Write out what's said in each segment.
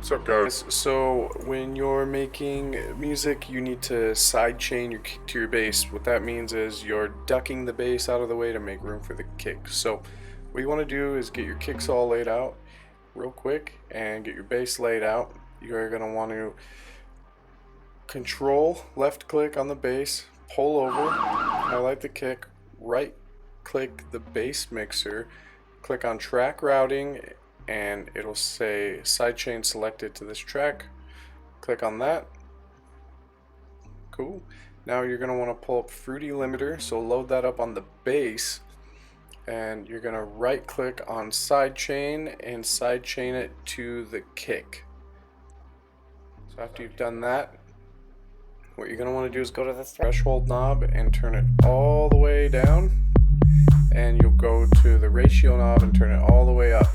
What's up, guys? So when you're making music, you need to sidechain your kick to your bass. What that means is you're ducking the bass out of the way to make room for the kick. So what you want to do is get your kicks all laid out real quick and get your bass laid out. You're going to want to control left click on the bass, pull over, highlight the kick, right click the bass mixer, click on track routing, and it'll say sidechain selected to this track. Click on that. Cool. Now you're going to want to pull up Fruity Limiter, so load that up on the bass, and you're going to right click on sidechain and sidechain it to the kick. So after you've done that, what you're going to want to do is go to the threshold knob and turn it all the way down, and you'll go to the ratio knob and turn it all the way up.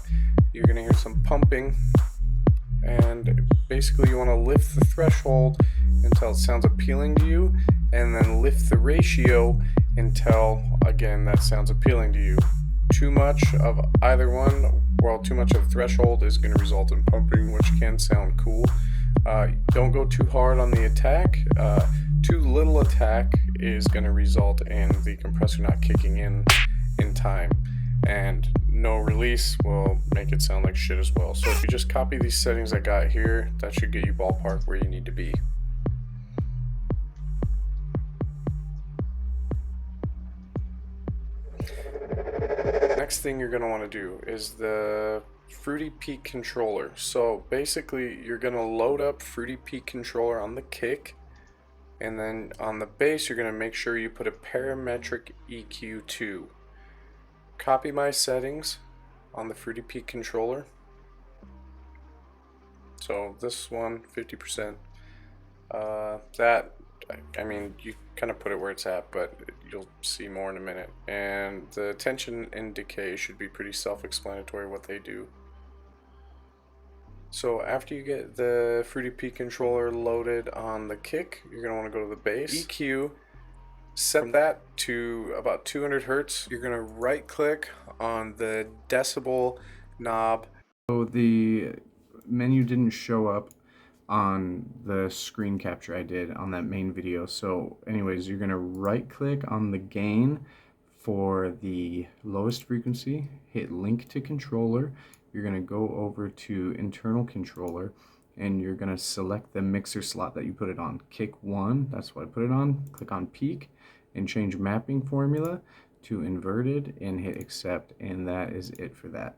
You're going to hear some pumping, and basically you want to lift the threshold until it sounds appealing to you, and then lift the ratio until, again, that sounds appealing to you. Too much of either one, well, too much of the threshold is going to result in pumping, which can sound cool. Don't go too hard on the attack. Too little attack is going to result in the compressor not kicking in time, and no release will make it sound like shit as well. So if you just copy these settings I got here, that should get you ballpark where you need to be. Next thing you're going to want to do is the Fruity Peak controller. So basically you're going to load up Fruity Peak controller on the kick, and then on the bass you're going to make sure you put a parametric EQ too. Copy my settings on the Fruity Peak controller. So this one, 50%. That, I mean, you kind of put it where it's at, but you'll see more in a minute. And the tension and decay should be pretty self-explanatory what they do. So after you get the Fruity Peak controller loaded on the kick, you're going to want to go to the bass. EQ, set that to about 200 Hertz. You're going to right click on the decibel knob. So the menu didn't show up on the screen capture I did on that main video. So anyways, you're going to right click on the gain for the lowest frequency, hit link to controller. You're going to go over to internal controller, and you're going to select the mixer slot that you put it on. Kick 1, that's what I put it on. Click on peak and change mapping formula to inverted and hit accept, and that is it for that.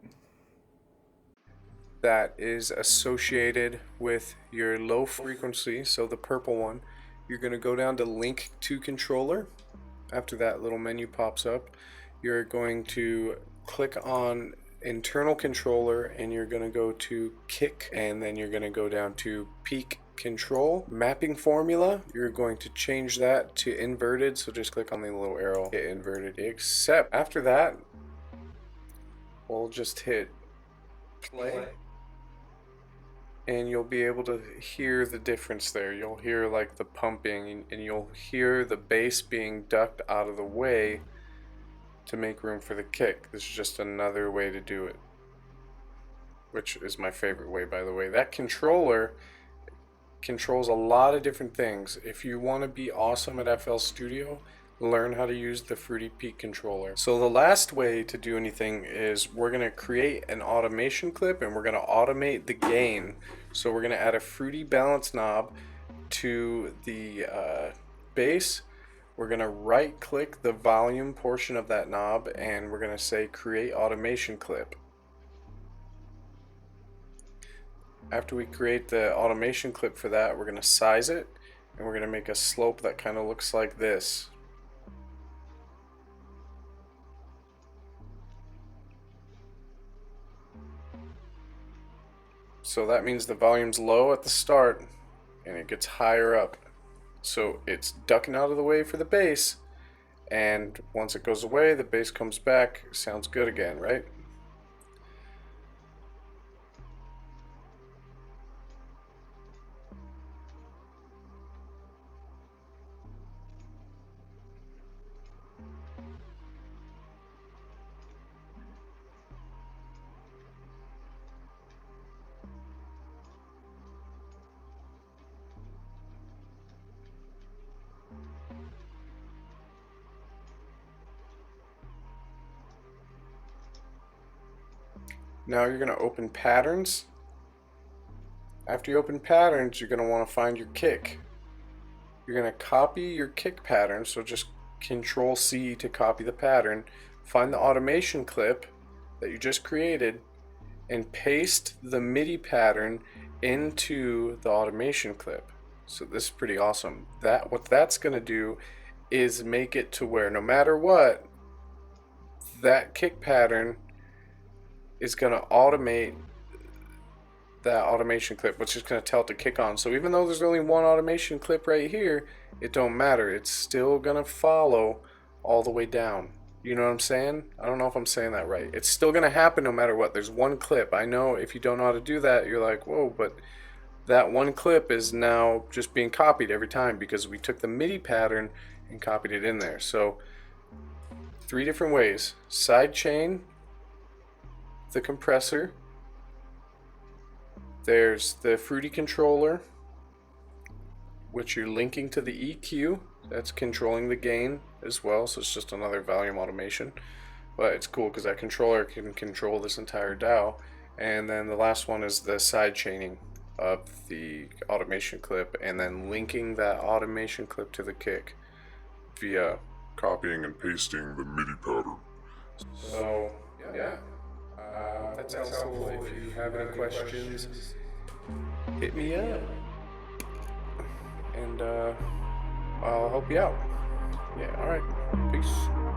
That is associated with your low frequency, so the purple one. You're going to go down to link to controller. After that little menu pops up, you're going to click on internal controller, and you're going to go to kick, and then you're going to go down to peak control. Mapping formula, you're going to change that to inverted, so just click on the little arrow, hit inverted, except after that we'll just hit play, and you'll be able to hear the difference there. You'll hear like the pumping, and you'll hear the bass being ducked out of the way to make room for the kick. This is just another way to do it, which is my favorite way, by the way. That controller controls a lot of different things. If you want to be awesome at FL Studio, learn how to use the Fruity Peak controller. So the last way to do anything is we're going to create an automation clip, and we're going to automate the gain. So we're going to add a Fruity balance knob to the bass. We're going to right click the volume portion of that knob, and we're going to say create automation clip. After we create the automation clip for that, we're going to size it, and we're going to make a slope that kind of looks like this. So that means the volume's low at the start and it gets higher up. So it's ducking out of the way for the bass, and once it goes away, the bass comes back, sounds good again, right? Now you're going to open patterns. After you open patterns, you're going to want to find your kick. You're going to copy your kick pattern, so just Control C to copy the pattern. Find the automation clip that you just created and paste the MIDI pattern into the automation clip. So this is pretty awesome. What that's going to do is make it to where no matter what, that kick pattern is going to automate that automation clip, which is going to tell it to kick on. So even though there's only one automation clip right here, it don't matter. It's still going to follow all the way down. You know what I'm saying? I don't know if I'm saying that right. It's still going to happen no matter what. There's one clip. I know if you don't know how to do that, you're like, whoa, but that one clip is now just being copied every time because we took the MIDI pattern and copied it in there. So 3 different ways: sidechain, the compressor, there's the Fruity controller, which you're linking to the EQ. That's controlling the gain as well, so it's just another volume automation. But it's cool because that controller can control this entire DAW. And then the last one is the side chaining of the automation clip, and then linking that automation clip to the kick via Copying and pasting the MIDI pattern. So yeah, that's helpful. If you have any questions, hit me up, and I'll help you out. Yeah, all right. Peace.